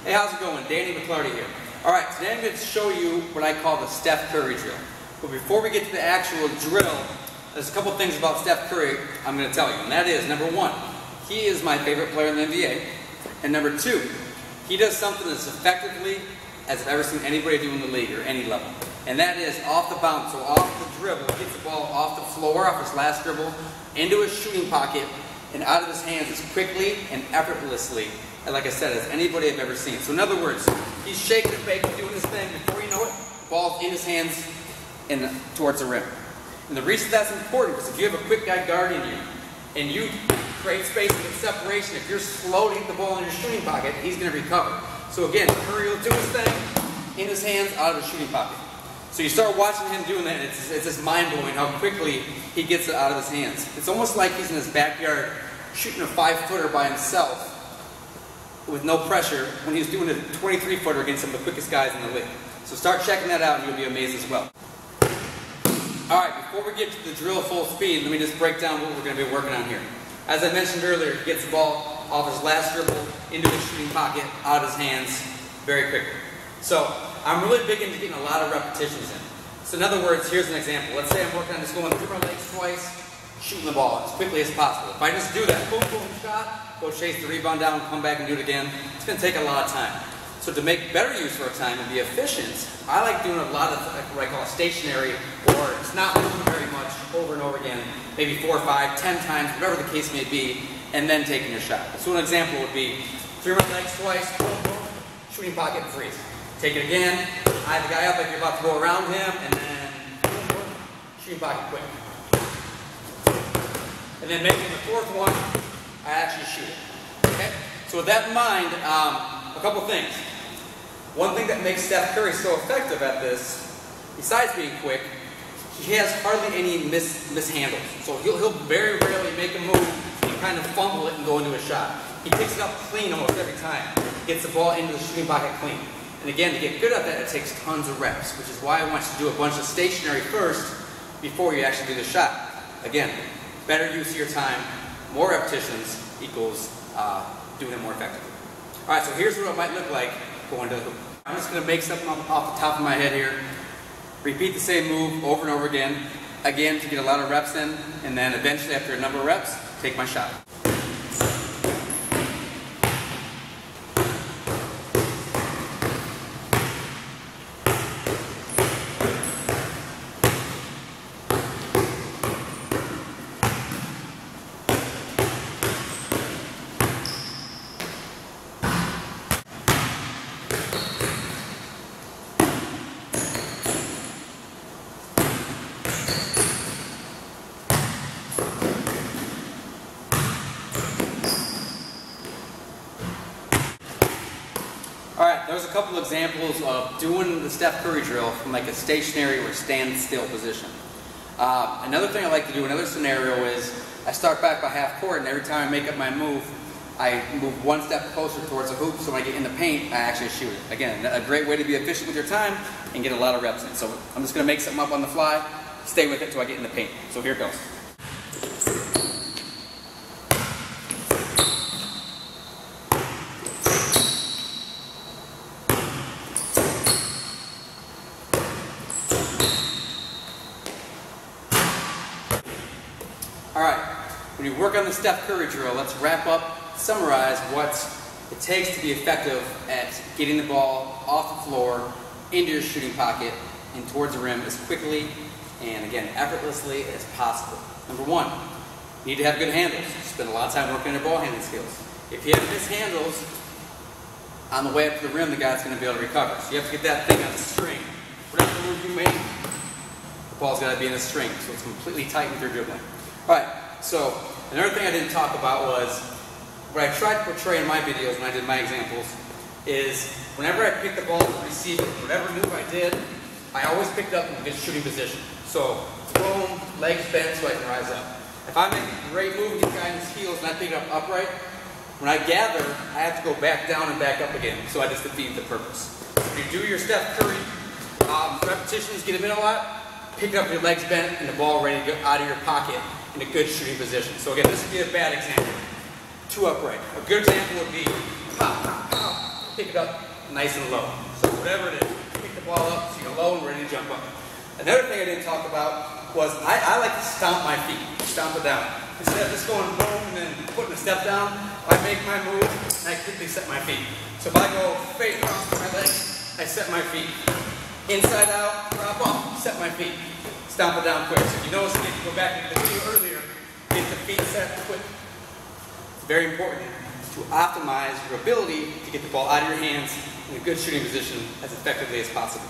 Hey, how's it going? Danny McClarty here. Alright, today I'm going to show you what I call the Steph Curry drill. But before we get to the actual drill, there's a couple things about Steph Curry I'm going to tell you. And that is, number one, he is my favorite player in the NBA. And number two, he does something as effectively as I've ever seen anybody do in the league or any level. And that is off the bounce, so off the dribble, he gets the ball off the floor, off his last dribble, into his shooting pocket, and out of his hands as quickly and effortlessly, and like I said, as anybody I've ever seen. So in other words, he's shaking and baking, doing his thing. Before you know it, the ball's in his hands and towards the rim. And the reason that's important is if you have a quick guy guarding you, and you create space and get separation, if you're slow to hit the ball in your shooting pocket, he's going to recover. So again, Curry will do his thing, in his hands, out of his shooting pocket. So you start watching him doing that, and it's just mind-blowing how quickly he gets it out of his hands. It's almost like he's in his backyard shooting a 5-footer by himself with no pressure when he's doing a 23-footer against some of the quickest guys in the league. So start checking that out and you'll be amazed as well. Alright, before we get to the drill full speed, let me just break down what we're going to be working on here. As I mentioned earlier, he gets the ball off his last dribble into his shooting pocket, out of his hands, very quickly. So I'm really big into getting a lot of repetitions in. So in other words, here's an example. Let's say I'm working on just going through my legs twice, shooting the ball as quickly as possible. If I just do that, boom, boom, shot, go chase the rebound down, come back and do it again, it's going to take a lot of time. So to make better use of our time and be efficient, I like doing a lot of what I call stationary, or it's not moving very much, over and over again, maybe 4, 5, 10 times, whatever the case may be, and then taking your shot. So an example would be, through my legs twice, boom, boom, shooting pocket and freeze. Take it again, eye the guy up like you're about to go around him, and then boom, boom, shooting pocket quick. And then making the fourth one, I actually shoot it. Okay? So with that in mind, a couple things. One thing that makes Steph Curry so effective at this, besides being quick, he has hardly any mishandles. So he'll very rarely make a move and kind of fumble it and go into a shot. He picks it up clean almost every time. Gets the ball into the shooting pocket clean. And again, to get good at that, it takes tons of reps, which is why I want you to do a bunch of stationary first before you actually do the shot. Again, better use of your time, more repetitions equals doing it more effectively. All right, so here's what it might look like going to the hoop. I'm just going to make something off the top of my head here. Repeat the same move over and over again. Again, to get a lot of reps in, and then eventually after a number of reps, take my shot. Alright, there's a couple examples of doing the Steph Curry drill from like a stationary or standstill position. Another thing I like to do, another scenario is I start back by half court, and every time I make up my move, I move one step closer towards the hoop, so when I get in the paint, I actually shoot it. Again, a great way to be efficient with your time and get a lot of reps in. So I'm just going to make something up on the fly, stay with it until I get in the paint. So here it goes. Alright, when you work on the Steph Curry drill, let's wrap up, summarize what it takes to be effective at getting the ball off the floor, into your shooting pocket, and towards the rim as quickly and, again, effortlessly as possible. Number one, you need to have good handles. Spend a lot of time working on your ball handling skills. If you have mishandles, on the way up to the rim, the guy's going to be able to recover. So you have to get that thing on the string. Whatever move you make, the ball's got to be in the string, so it's completely tight with your dribbling. Alright, so another thing I didn't talk about was, what I tried to portray in my videos when I did my examples, is whenever I picked the ball to receive it, whatever move I did, I always picked up in a good shooting position. So, boom, legs bent so I can rise up. If I make a great move and get the guy in his heels and I pick it up upright, when I gather, I have to go back down and back up again, so I just defeat the purpose. When you do your Steph Curry repetitions, get them in a lot, pick up your legs bent and the ball ready to go out of your pocket in a good shooting position. So again, this would be a bad example. Two upright. A good example would be pop, pop, pop, pick it up nice and low. So whatever it is, pick the ball up so you're low and ready to jump up. Another thing I didn't talk about was I like to stomp my feet, stomp it down. Instead of just going boom and then putting a step down, I make my move and I quickly set my feet. So if I go fade across my legs, I set my feet. Inside out, drop off, set my feet. Stomp it down quick. So if you notice, if you go back into the video earlier, get the feet set quick. It's very important to optimize your ability to get the ball out of your hands in a good shooting position as effectively as possible.